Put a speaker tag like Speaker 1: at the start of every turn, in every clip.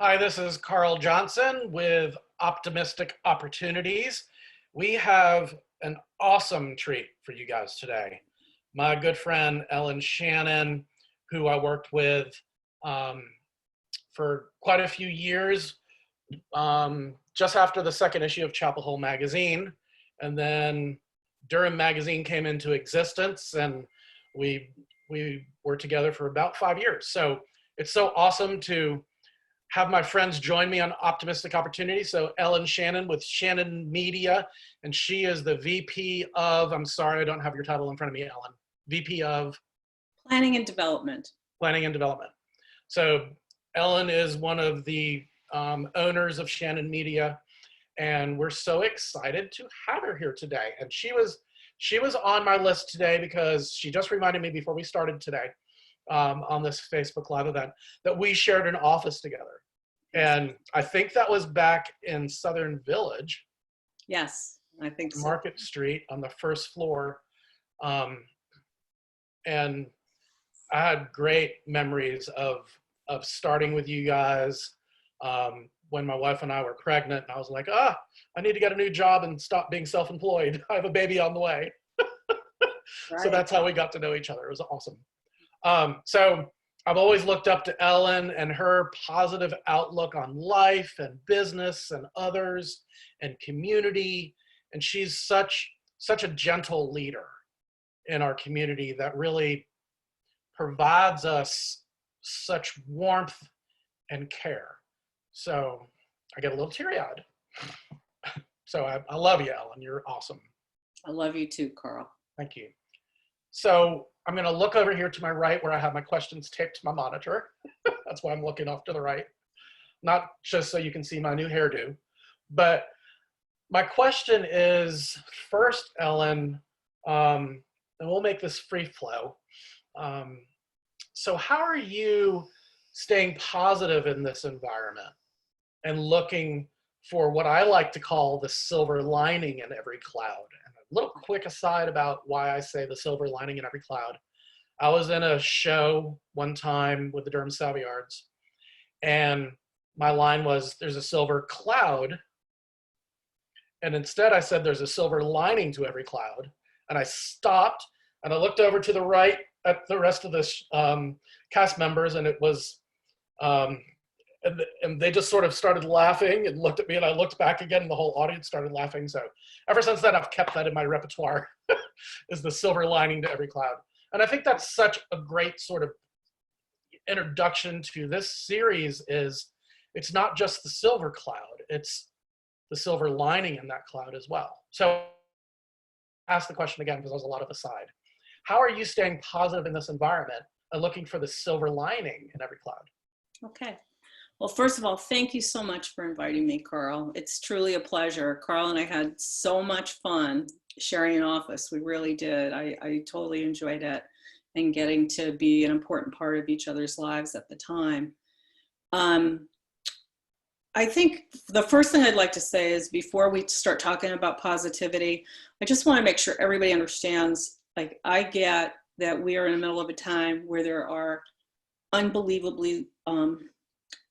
Speaker 1: Hi, this is Carl Johnson with Optimistic Opportunities. We have an awesome treat for you guys today. My good friend Ellen Shannon, who I worked with um, for quite a few years, just after the second issue of Chapel Hill magazine, and then Durham magazine came into existence, and we we were together for about 5 years. So it's so awesome to have my friends join me on Optimistic Opportunity. So Ellen Shannon with Shannon Media, and she is the VP of, I'm sorry, I don't have your title in front of me, Ellen. VP of
Speaker 2: Planning and development.
Speaker 1: Planning and Development. So Ellen is one of the owners of Shannon Media, and we're so excited to have her here today. And she was on my list today because she just reminded me before we started today on this Facebook Live event that we shared an office together. And I think that was back in Southern Village.
Speaker 2: Yes, I think so.
Speaker 1: Market Street on the first floor. And I had great memories of starting with you guys when my wife and I were pregnant. And I was like, I need to get a new job and stop being self-employed. I have a baby on the way.
Speaker 2: Right.
Speaker 1: So that's how we got to know each other. It was awesome. So I've always looked up to Ellen and her positive outlook on life and business and others and community. And she's such a gentle leader in our community that really provides us such warmth and care. So I get a little teary-eyed. So I love you, Ellen. You're awesome.
Speaker 2: I love you too, Carl.
Speaker 1: Thank you. So I'm going to look over here to my right where I have my questions taped to my monitor. That's why I'm looking off to the right. Not just so you can see my new hairdo. But my question is, first, Ellen, and we'll make this free flow. So how are you staying positive in this environment and looking for what I like to call the silver lining in every cloud? And a little quick aside about why I say the silver lining in every cloud. I was in a show one time with the Durham Savoyards, and my line was, there's a silver cloud. And instead I said, there's a silver lining to every cloud. And I stopped and I looked over to the right at the rest of the cast members, and it was, and they just sort of started laughing and looked at me, and I looked back again and the whole audience started laughing. So ever since then, I've kept that in my repertoire is the silver lining to every cloud. And I think that's such a great sort of introduction to this series. Is it's not just the silver cloud, it's the silver lining in that cloud as well. So ask the question again, because there's a lot of aside. How are you staying positive in this environment and looking for the silver lining in every cloud?
Speaker 2: Okay. Well, first of all, thank you so much for inviting me, Carl. It's truly a pleasure. Carl and I had so much fun sharing an office. We really did. I totally enjoyed it and getting to be an important part of each other's lives at the time. I think the first thing I'd like to say is, before we start talking about positivity, I just want to make sure everybody understands, like, I get that we are in the middle of a time where there are unbelievably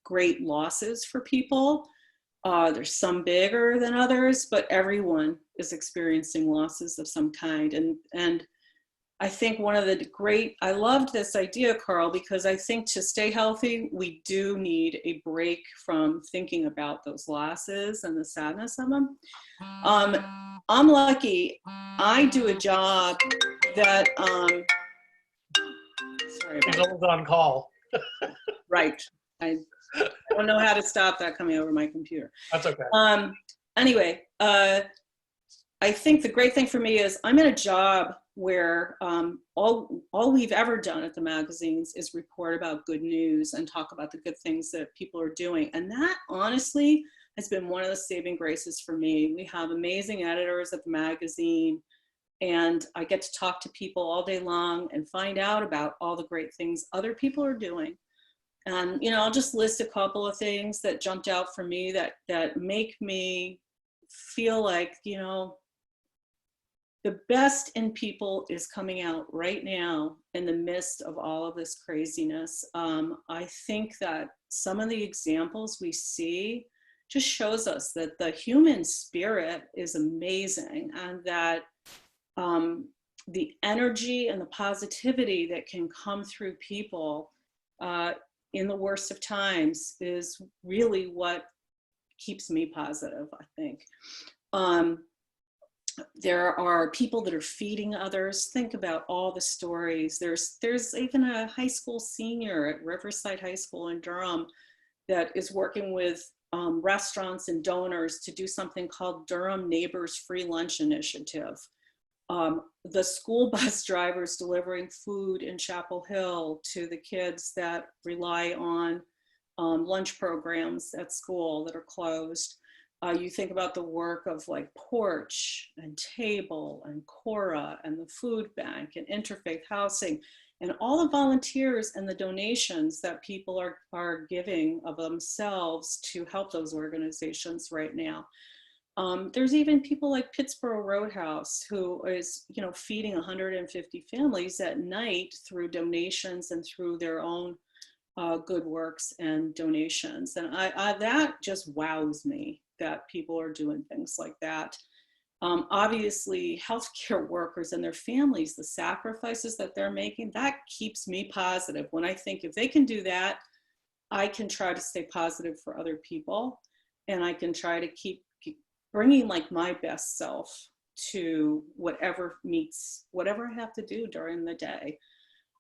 Speaker 2: great losses for people. There's some bigger than others, but everyone is experiencing losses of some kind. And I think one of the I loved this idea, Carl, because I think to stay healthy, we do need a break from thinking about those losses and the sadness of them. I'm lucky. I do a job that, sorry about
Speaker 1: He's always on call.
Speaker 2: Right. I don't know how to stop that coming over my computer.
Speaker 1: That's okay.
Speaker 2: Anyway, I think the great thing for me is I'm in a job where all we've ever done at the magazines is report about good news and talk about the good things that people are doing. And that honestly has been one of the saving graces for me. We have amazing editors at the magazine, and I get to talk to people all day long and find out about all the great things other people are doing. And, you know, I'll just list a couple of things that jumped out for me that make me feel like, you know, the best in people is coming out right now in the midst of all of this craziness. I think that some of the examples we see just shows us that the human spirit is amazing, and that the energy and the positivity that can come through people in the worst of times is really what keeps me positive, I think. There are people that are feeding others. Think about all the stories. There's even a high school senior at Riverside High School in Durham that is working with restaurants and donors to do something called Durham Neighbors Free Lunch Initiative. The school bus drivers delivering food in Chapel Hill to the kids that rely on lunch programs at school that are closed. You think about the work of like Porch and Table and Cora and the Food Bank and Interfaith Housing, and all the volunteers and the donations that people are giving of themselves to help those organizations right now. There's even people like Pittsboro Roadhouse, who is, you know, feeding 150 families at night through donations and through their own good works and donations. And I that just wows me that people are doing things like that. Obviously, healthcare workers and their families, the sacrifices that they're making, that keeps me positive. When I think if they can do that, I can try to stay positive for other people, and I can try to keep bringing like my best self to whatever meets whatever I have to do during the day.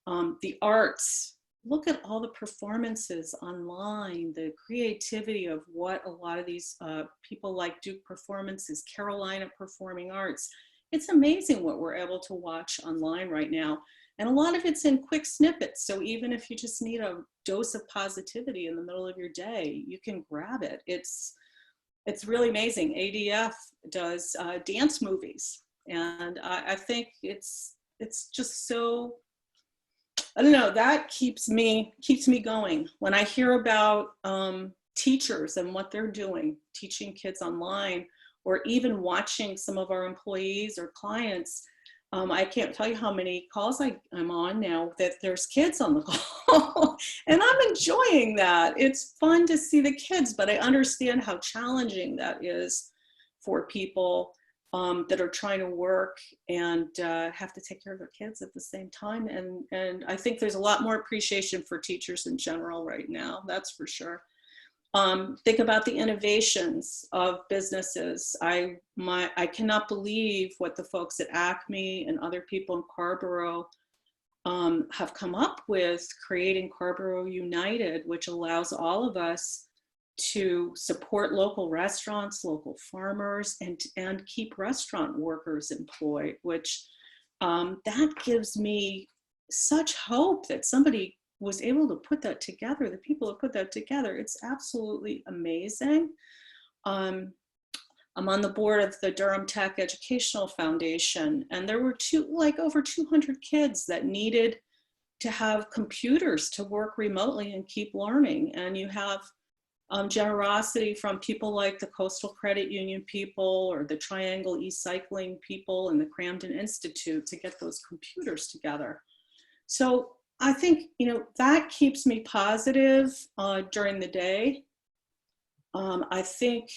Speaker 2: The arts, look at all the performances online, the creativity of what a lot of these people like Duke Performances, Carolina Performing Arts. It's amazing what we're able to watch online right now. And a lot of it's in quick snippets. So even if you just need a dose of positivity in the middle of your day, you can grab it. It's really amazing. ADF does dance movies. And I think it's just so, I don't know, that keeps me going. When I hear about teachers and what they're doing, teaching kids online, or even watching some of our employees or clients, I can't tell you how many calls I'm on now that there's kids on the call, and I'm enjoying that. It's fun to see the kids, but I understand how challenging that is for people that are trying to work and have to take care of their kids at the same time. And I think there's a lot more appreciation for teachers in general right now, that's for sure. Think about the innovations of businesses. I cannot believe what the folks at Acme and other people in Carrboro have come up with, creating Carrboro United, which allows all of us to support local restaurants, local farmers, and keep restaurant workers employed, which that gives me such hope that somebody was able to put that together, the people who put that together. It's absolutely amazing. I'm on the board of the Durham Tech Educational Foundation, and there were over 200 kids that needed to have computers to work remotely and keep learning. And you have generosity from people like the Coastal Credit Union people or the Triangle E-Cycling people and the Cramden Institute to get those computers together. So I think, that keeps me positive during the day. I think,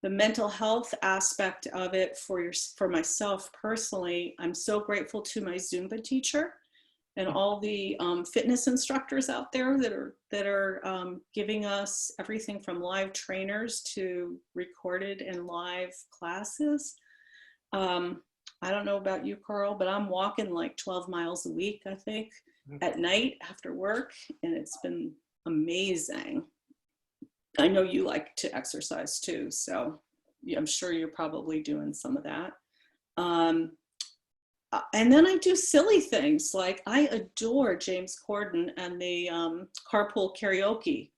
Speaker 2: the mental health aspect of it for myself personally, I'm so grateful to my Zumba teacher and all the fitness instructors out there that are giving us everything from live trainers to recorded and live classes. I don't know about you, Carl, but I'm walking like 12 miles a week, I think, at night after work, and it's been amazing. I know you like to exercise too, so I'm sure you're probably doing some of that. And then I do silly things, like I adore James Corden and the carpool karaoke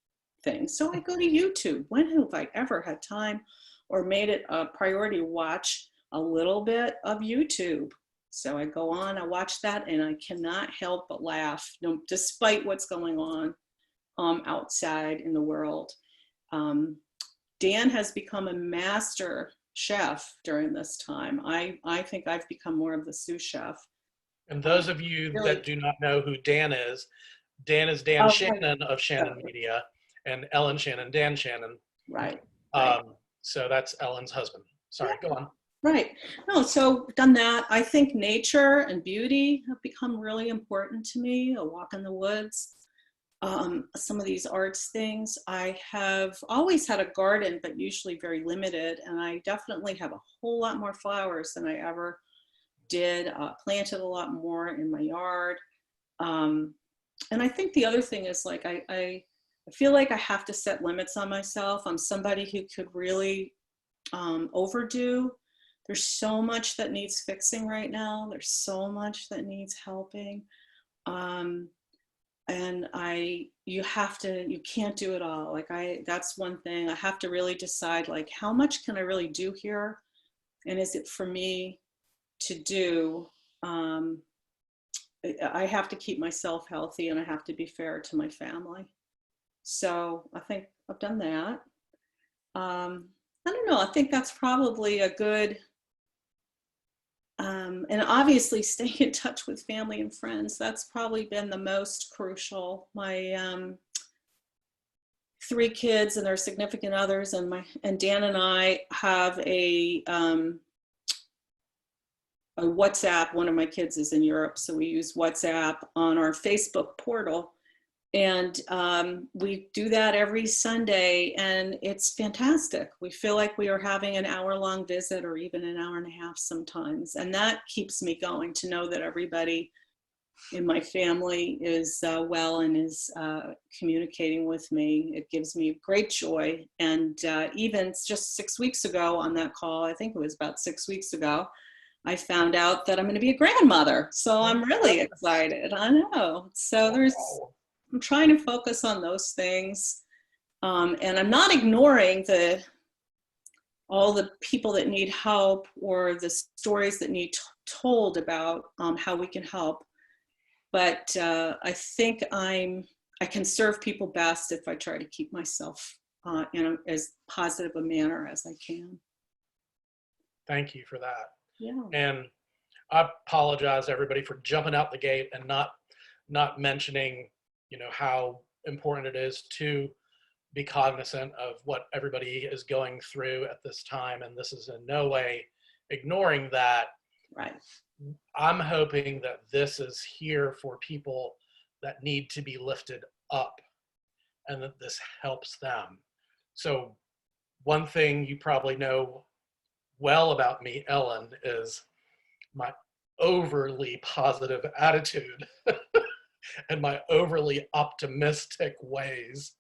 Speaker 2: thing. So I go to YouTube. When have I ever had time or made it a priority to watch a little bit of YouTube? So I go on, I watch that, and I cannot help but laugh, despite what's going on outside in the world. Dan has become a master chef during this time. I think I've become more of the sous chef.
Speaker 1: And those of you
Speaker 2: Really,
Speaker 1: that do not know who Dan is Dan
Speaker 2: oh, right.
Speaker 1: Shannon of Shannon Media, and Ellen Shannon, Dan Shannon.
Speaker 2: Right. Right.
Speaker 1: So that's Ellen's husband. Sorry, go on.
Speaker 2: Right. No, so done that. I think nature and beauty have become really important to me. A walk in the woods, some of these arts things. I have always had a garden, but usually very limited. And I definitely have a whole lot more flowers than I ever did. Planted a lot more in my yard. And I think the other thing is like, I feel like I have to set limits on myself. I'm somebody who could really overdo. There's so much that needs fixing right now. There's so much that needs helping. And you can't do it all. Like that's one thing I have to really decide, like, how much can I really do here? And is it for me to do? I have to keep myself healthy and I have to be fair to my family. So I think I've done that. I don't know. I think that's probably a good, and obviously staying in touch with family and friends. That's probably been the most crucial. My 3 kids and their significant others, and Dan and I have a WhatsApp. One of my kids is in Europe, so we use WhatsApp on our Facebook portal. And we do that every Sunday, and it's fantastic. We feel like we are having an hour-long visit, or even an hour and a half sometimes. And that keeps me going, to know that everybody in my family is well and is communicating with me. It gives me great joy. And even just 6 weeks ago on that call, I think it was about 6 weeks ago, I found out that I'm going to be a grandmother. So I'm really excited. I know. So I'm trying to focus on those things. And I'm not ignoring all the people that need help, or the stories that need told about how we can help. But I think I can serve people best if I try to keep myself in as positive a manner as I can.
Speaker 1: Thank you for that.
Speaker 2: Yeah.
Speaker 1: And I apologize, everybody, for jumping out the gate and not mentioning, how important it is to be cognizant of what everybody is going through at this time. And this is in no way ignoring that.
Speaker 2: Right.
Speaker 1: I'm hoping that this is here for people that need to be lifted up, and that this helps them. So one thing you probably know well about me, Ellen, is my overly positive attitude and my overly optimistic ways.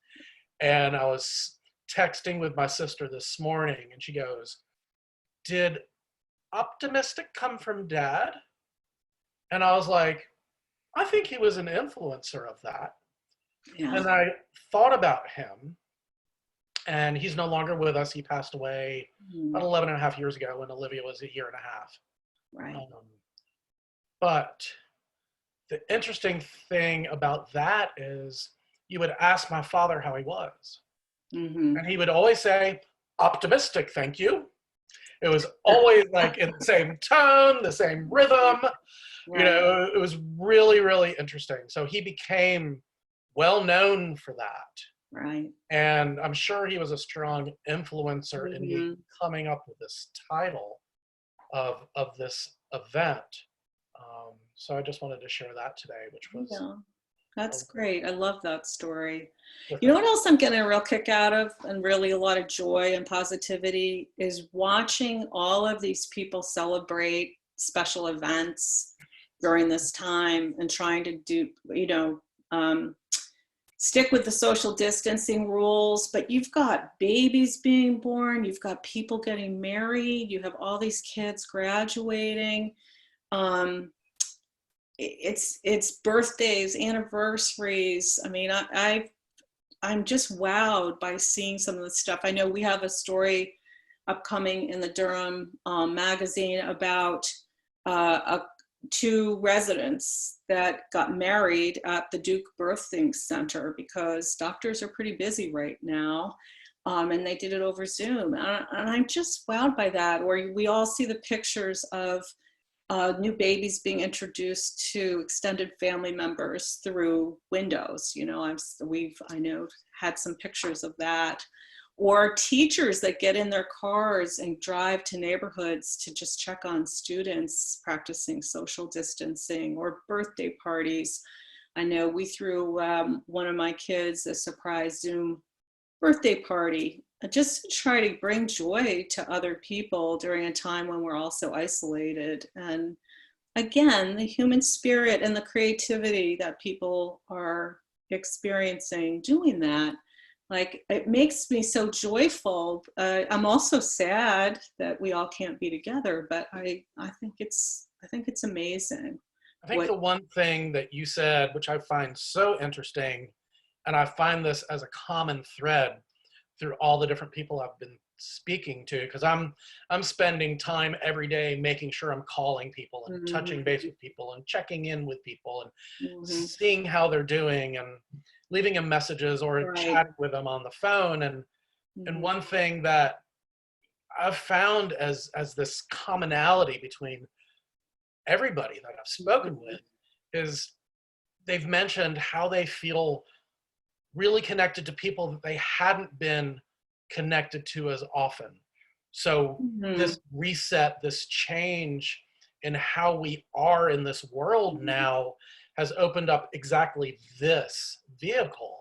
Speaker 1: And I was texting with my sister this morning, and she goes, "Did optimistic come from Dad?" And I was like, I think he was an influencer of that.
Speaker 2: Yeah.
Speaker 1: And I thought about him, and he's no longer with us. He passed away about 11 and a half years ago when Olivia was a year and a half.
Speaker 2: Right.
Speaker 1: But the interesting thing about that is, you would ask my father how he was.
Speaker 2: Mm-hmm.
Speaker 1: And he would always say, "Optimistic, thank you." It was always like in the same tone, the same rhythm.
Speaker 2: Right.
Speaker 1: It was really, really interesting. So he became well known for that.
Speaker 2: Right.
Speaker 1: And I'm sure he was a strong influencer in me coming up with this title of this event. So I just wanted to share that today, which was...
Speaker 2: Yeah, that's great. I love that story. You know what else I'm getting a real kick out of, and really a lot of joy and positivity, is watching all of these people celebrate special events during this time, and trying to do, stick with the social distancing rules. But you've got babies being born, you've got people getting married, you have all these kids graduating. It's birthdays, anniversaries. I mean, I'm just wowed by seeing some of the stuff. I know we have a story upcoming in the Durham magazine about 2 residents that got married at the Duke Birthing Center, because doctors are pretty busy right now. And they did it over Zoom. And I'm just wowed by that. Or we all see the pictures of new babies being introduced to extended family members through windows. You know, I know had some pictures of that. Or teachers that get in their cars and drive to neighborhoods to just check on students practicing social distancing, or birthday parties. I know we threw one of my kids a surprise Zoom birthday party just to try to bring joy to other people during a time when we're all so isolated. And again, the human spirit and the creativity that people are experiencing doing that, like, it makes me so joyful. I'm also sad that we all can't be together, but I think it's amazing.
Speaker 1: I think the one thing that you said, which I find so interesting, and I find this as a common thread through all the different people I've been speaking to, because I'm spending time every day making sure I'm calling people and touching base with people and checking in with people and seeing how they're doing and leaving them messages or chatting with them on the phone. And one thing that I've found as this commonality between everybody that I've spoken with is they've mentioned how they feel really connected to people that they hadn't been connected to as often. So this reset, this change in how we are in this world now has opened up exactly this vehicle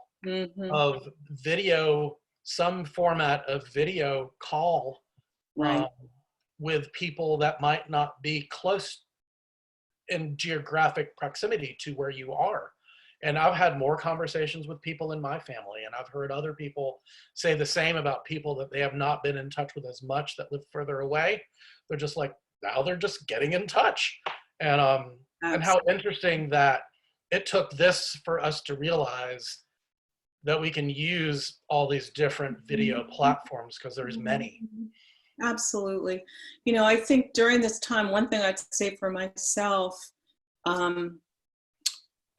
Speaker 1: of video, some format of video call with people that might not be close in geographic proximity to where you are. And I've had more conversations with people in my family, and I've heard other people say the same about people that they have not been in touch with as much that live further away. They're just like, now they're just getting in touch. And how interesting that it took this for us to realize that we can use all these different video platforms, because there's many.
Speaker 2: Absolutely. You know, I think during this time, one thing I'd say for myself,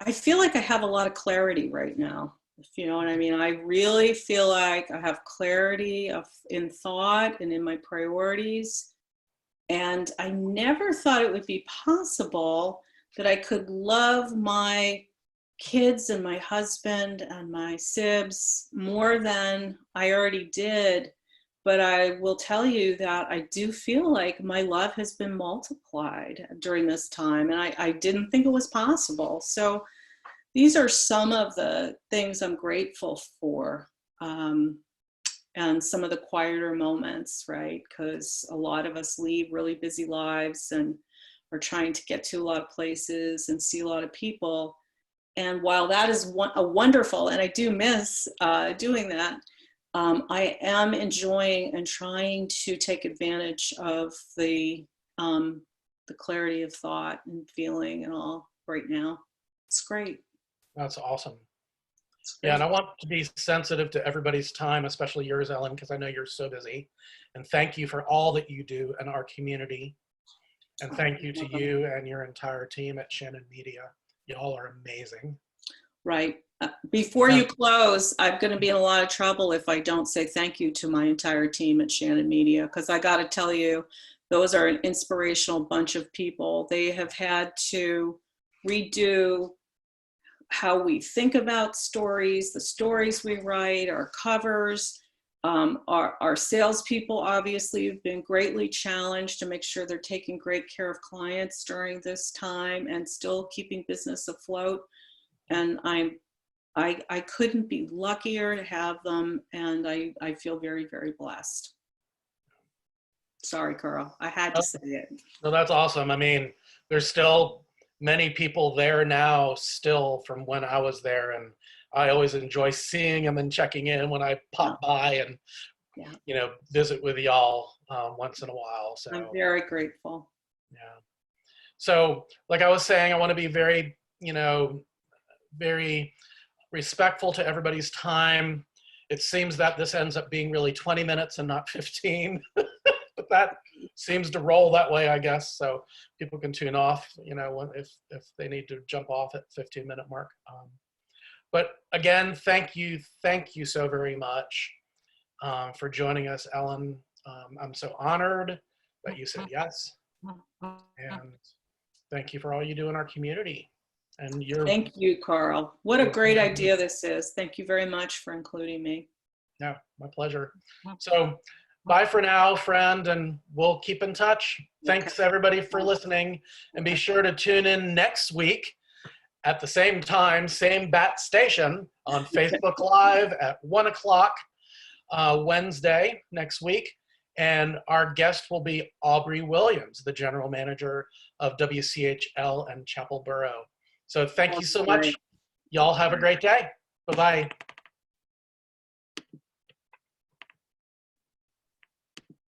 Speaker 2: I feel like I have a lot of clarity right now, if you know what I mean. I really feel like I have clarity in thought and in my priorities. And I never thought it would be possible that I could love my kids and my husband and my sibs more than I already did. But I will tell you that I do feel like my love has been multiplied during this time, and I didn't think it was possible. So these are some of the things I'm grateful for, and some of the quieter moments, right? Because a lot of us lead really busy lives and are trying to get to a lot of places and see a lot of people. And while that is a wonderful, and I do miss doing that, I am enjoying and trying to take advantage of the clarity of thought and feeling and all right now. It's great.
Speaker 1: That's awesome. Yeah, and I want to be sensitive to everybody's time, especially yours, Ellen, because I know you're so busy. And thank you for all that you do in our community. And thank you to you and your entire team at Shannon Media. You all are amazing.
Speaker 2: Right. Before you close, I'm going to be in a lot of trouble if I don't say thank you to my entire team at Shannon Media, because I got to tell you, those are an inspirational bunch of people. They have had to redo how we think about stories, the stories we write, our covers. Our salespeople obviously have been greatly challenged to make sure they're taking great care of clients during this time and still keeping business afloat. And I couldn't be luckier to have them, and I feel very, very blessed. Sorry, Carl, I had to say it.
Speaker 1: No, that's awesome. I mean, there's still many people there now still from when I was there, and I always enjoy seeing them and checking in when I pop by and you know, visit with y'all once in a while. So
Speaker 2: I'm very grateful.
Speaker 1: Yeah. So like I was saying, I want to be very, you know, very respectful to everybody's time. It seems that this ends up being really 20 minutes and not 15, but that seems to roll that way, I guess. So people can tune off, you know, if they need to jump off at 15-minute mark. But again, thank you so very much. for joining us, Ellen. I'm so honored that you said yes. And thank you for all you do in our community. And
Speaker 2: Thank you, Carl. What a great idea this is. Thank you very much for including me.
Speaker 1: Yeah, my pleasure. So bye for now, friend, and we'll keep in touch. Thanks everybody for listening, and be sure to tune in next week at the same time, same bat station on Facebook Live at 1 o'clock Wednesday next week. And our guest will be Aubrey Williams, the general manager of WCHL and Chapel Borough. So thank you so much. Y'all have a great day. Bye-bye.